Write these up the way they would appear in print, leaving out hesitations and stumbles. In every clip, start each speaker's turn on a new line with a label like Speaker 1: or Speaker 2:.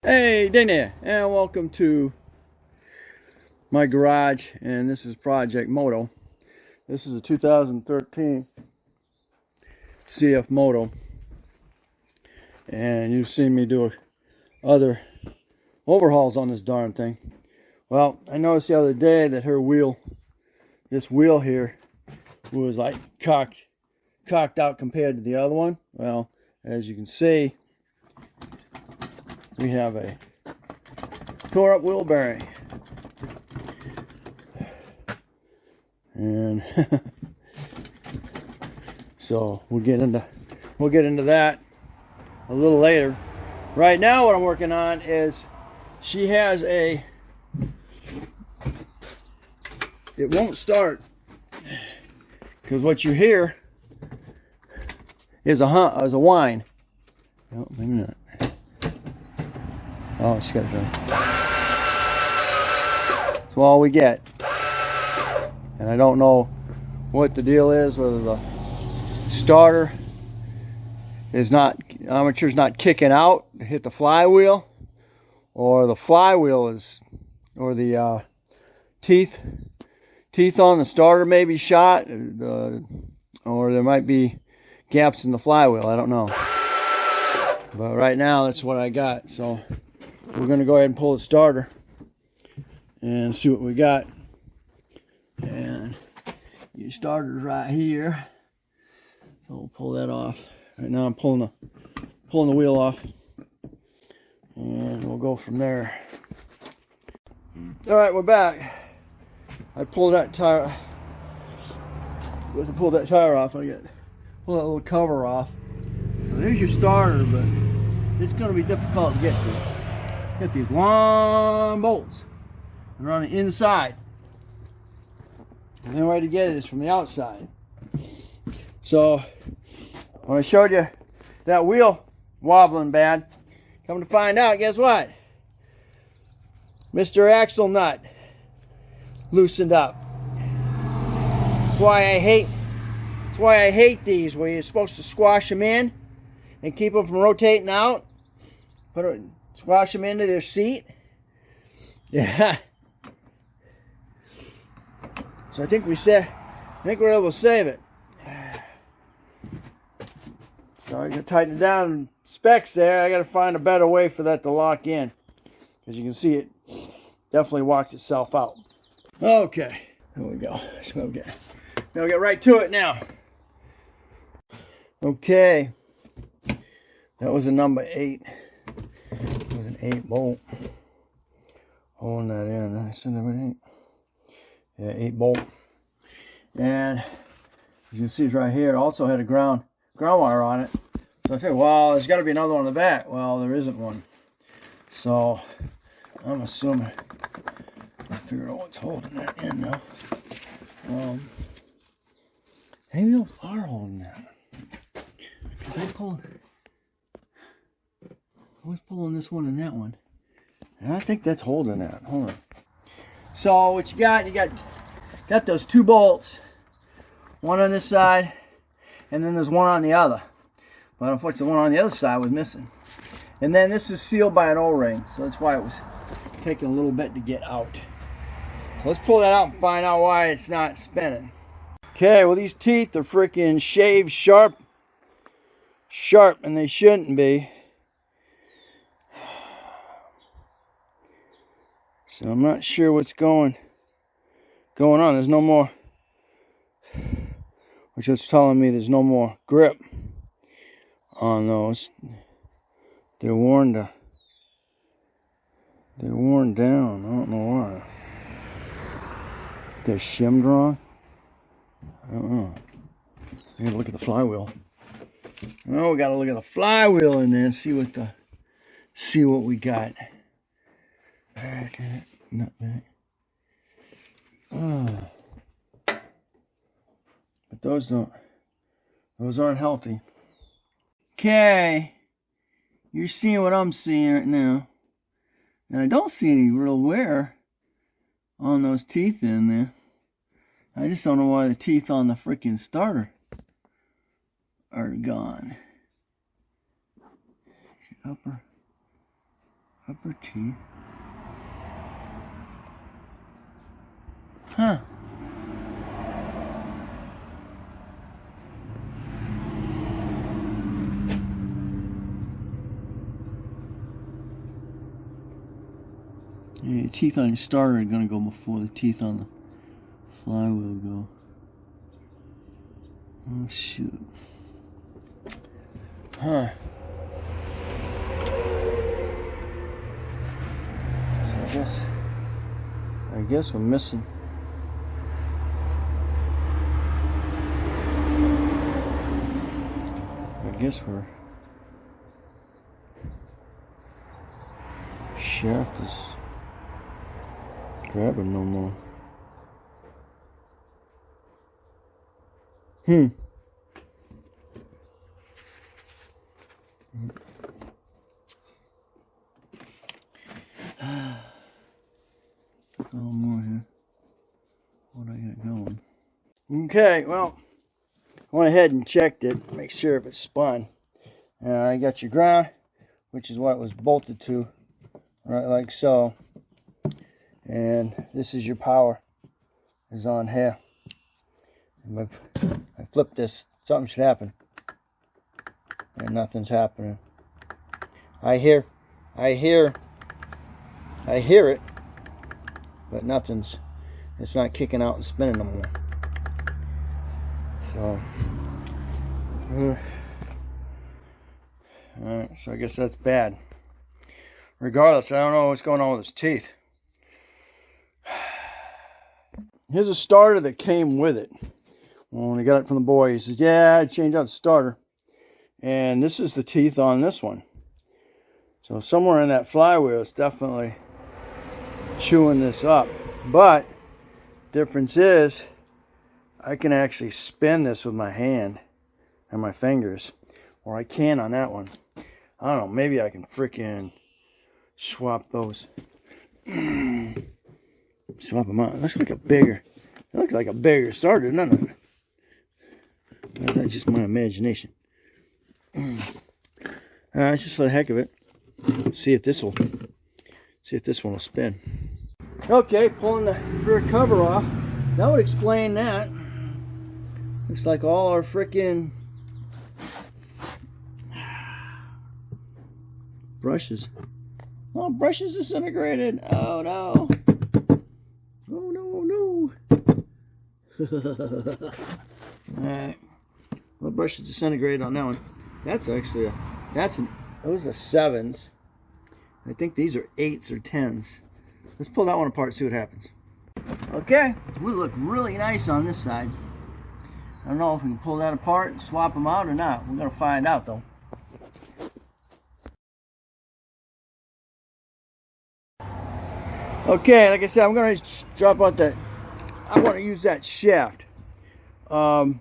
Speaker 1: Hey, Danny, and welcome to my garage. And this is Project Moto. This is a 2013 CF Moto, and you've seen me do other overhauls on this darn thing. Well, I noticed the other day that her wheel, this wheel here, was like cocked out compared to the other one. Well, as you can see, we have a tore up wheel bearing, and so we'll get into that a little later. Right now, what I'm working on is she has it won't start because what you hear is a whine. Oh, maybe not. Oh, she's got to turn. That's all we get. And I don't know what the deal is, whether the starter is armature's not kicking out to hit the flywheel, or the flywheel is, or the teeth on the starter may be shot, or there might be gaps in the flywheel. I don't know. But right now, that's what I got. So we're going to go ahead and pull the starter and see what we got. And your starter's right here. So we'll pull that off. Right now I'm pulling the wheel off. And we'll go from there. Alright, we're back. I pulled that tire. Let's pull that tire off. Pull that little cover off. So there's your starter, but it's going to be difficult to get to. Get these long bolts, and they're on the inside. And the only way to get it is from the outside. So when I showed you that wheel wobbling bad, come to find out, guess what? Mr. Axle nut loosened up. That's why I hate these, where you're supposed to squash them in and keep them from rotating out. Squash them into their seat. Yeah. So I think we're able to save it. So I gotta tighten it down. Specs there. I gotta find a better way for that to lock in. As you can see, it definitely walked itself out. Okay. There we go. So we'll get right to it now. Okay. That was a number 8. It was an 8 bolt. Holding that in. I said number 8. Yeah, 8 bolt. And as you can see, it's right here. It also had a ground wire on it. So I figured, well, there's got to be another one in the back. Well, there isn't one. So I'm assuming I figured out what's holding that in now. Maybe those are holding that. Because I was pulling this one and that one. And I think that's holding that. Hold on. So what you got those 2 bolts. One on this side, and then there's one on the other. But unfortunately, the one on the other side was missing. And then this is sealed by an O-ring, so that's why it was taking a little bit to get out. So let's pull that out and find out why it's not spinning. Okay, well, these teeth are freaking shaved sharp, and they shouldn't be. So I'm not sure what's going on. There's no more, which is telling me there's no more grip on those. They're worn down. I don't know why. They're shimmed wrong. I don't know. I gotta look at the flywheel. Oh, we gotta look at the flywheel in there and see what we got. Okay, not back. But those aren't healthy. Okay, you're seeing what I'm seeing right now. And I don't see any real wear on those teeth in there. I just don't know why the teeth on the freaking starter are gone. Upper Upper teeth. Huh. Your teeth on your starter are going to go before the teeth on the flywheel go. Oh, shoot. Huh. So I guess we're missing. I guess we're shaft is grabbing no more. A little more here. What I got going? Okay, well, I went ahead and checked it, make sure if it spun. I got your ground, which is what it was bolted to, right like so. And this is your power, is on here. And I flip this, something should happen. And nothing's happening. I hear it, but nothing's, it's not kicking out and spinning no more. So, alright, so I guess that's bad. Regardless, I don't know what's going on with his teeth. Here's a starter that came with it. When I got it from the boy, he says, yeah, I changed out the starter. And this is the teeth on this one. So somewhere in that flywheel, it's definitely chewing this up. But difference is, I can actually spin this with my hand and my fingers, or I can on that one. I don't know, maybe I can freaking swap those. Swap them out. It looks like a bigger starter, doesn't it? That's just my imagination. Just for the heck of it. See if this one will spin. Okay, pulling the rear cover off. That would explain that. Looks like all our frickin' brushes. Oh, brushes disintegrated. Oh no. Oh no. Alright. Well, brushes disintegrated on that one. That's actually those are 7s. I think these are 8s or 10s. Let's pull that one apart, see what happens. Okay, we look really nice on this side. I don't know if we can pull that apart and swap them out or not. We're going to find out though. Okay, like I said, I'm going to drop out that. I want to use that shaft. Oh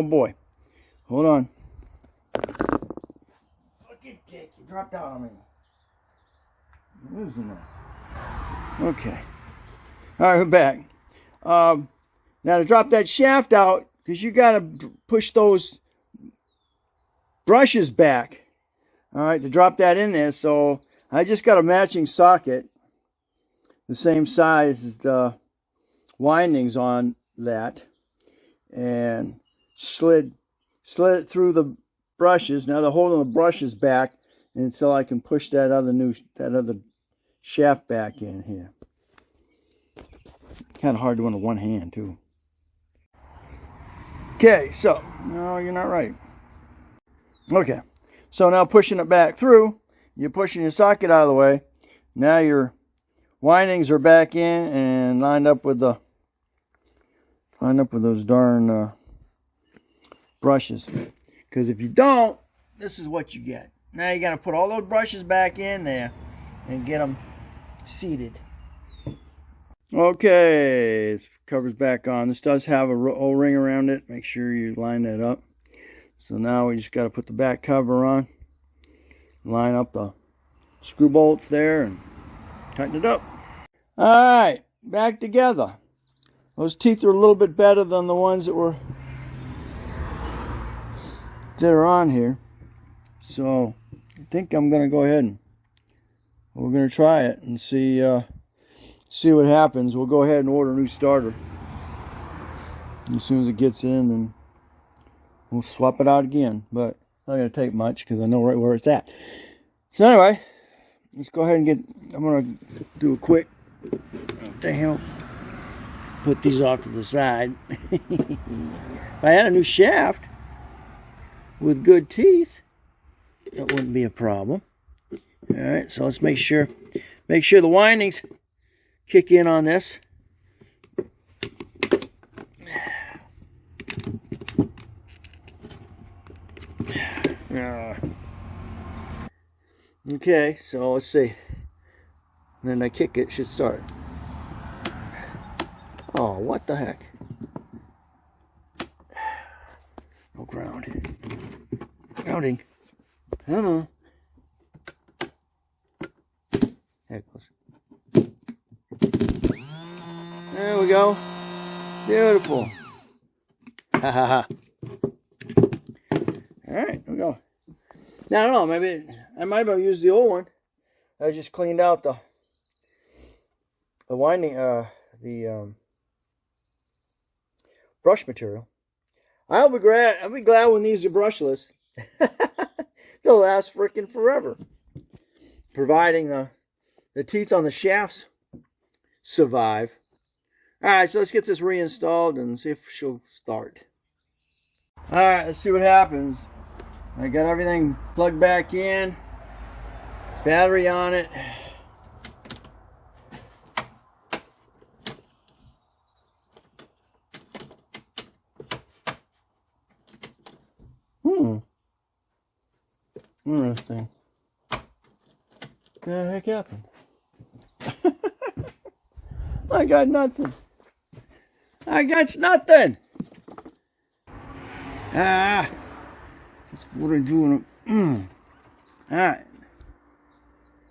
Speaker 1: boy. Hold on. Fucking dick, you dropped out on me. I'm losing that. Okay. Alright, we're back. Now to drop that shaft out, because you got to push those brushes back. Alright, to drop that in there. So I just got a matching socket, the same size as the windings on that, and slid it through the brushes. Now they're holding the brushes back until I can push that other shaft back in here. Kind of hard to do with one hand too. Okay, so no, you're not right. Okay, so now pushing it back through, you're pushing your socket out of the way. Now your windings are back in and lined up with those darn brushes. Because if you don't, this is what you get. Now you got to put all those brushes back in there and get them seated. Okay, this cover's back on. This does have a O-ring around it. Make sure you line that up. So now we just got to put the back cover on, line up the screw bolts there, and tighten it up. Alright, back together. Those teeth are a little bit better than the ones that are on here. So I think I'm going to go ahead and we're gonna try it and see what happens. We'll go ahead and order a new starter as soon as it gets in, and we'll swap it out again. But it's not gonna take much because I know right where it's at. So anyway, let's go ahead and I'm gonna do a quick. What the hell? Put these off to the side. If I had a new shaft with good teeth, that wouldn't be a problem. All right, so let's make sure the windings kick in on this. Okay, so let's see. And then I kick it, should start. Oh, what the heck? No ground. Grounding. I don't know. There it goes. There we go. Beautiful. Ha ha ha. Alright, there we go. Now, I don't know, maybe I might have used the old one. I just cleaned out the winding, the brush material. I'll be glad when these are brushless. They'll last freaking forever. Providing the teeth on the shafts survive. Alright, so let's get this reinstalled and see if she'll start. Alright, let's see what happens. I got everything plugged back in. Battery on it. Interesting. What the heck happened? I got nothing. I got nothing. That's what I'm doing. Alright.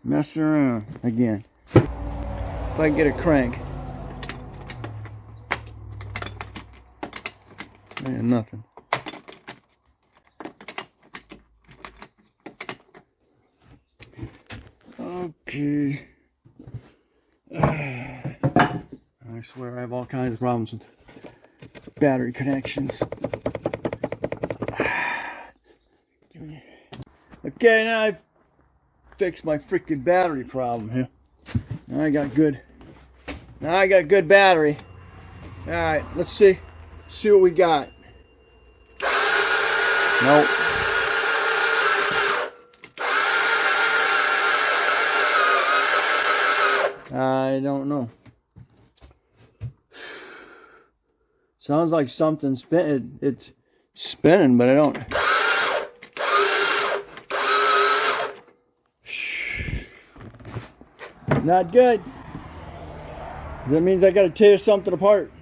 Speaker 1: Messing around again. If I can get a crank. Man, nothing. Okay. I swear I have all kinds of problems with battery connections. Okay, now I've fixed my freaking battery problem here. Now I got good battery. Alright, let's see what we got. Nope. I don't know. Sounds like something's it's spinning, but I don't. Not good. That means I gotta tear something apart.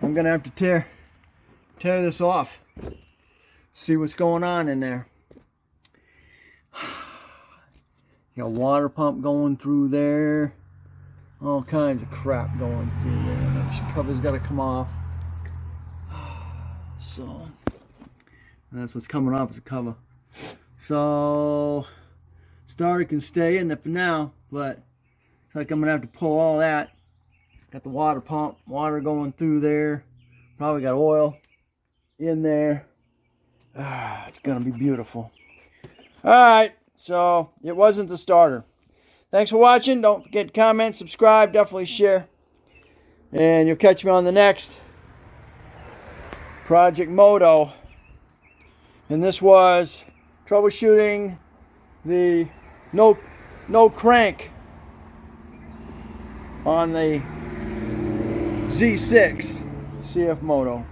Speaker 1: I'm gonna have to tear this off. See what's going on in there. Got a water pump going through there. All kinds of crap going through there. The cover's gotta come off. So that's what's coming off is a cover. So starter can stay in there for now, but it's like I'm gonna have to pull all that. Got the water pump, water going through there. Probably got oil in there. It's gonna be beautiful. Alright, so it wasn't the starter. Thanks for watching. Don't forget to comment, subscribe, definitely share. And you'll catch me on the next Project Moto. And this was troubleshooting the no crank on the Z6 CF Moto.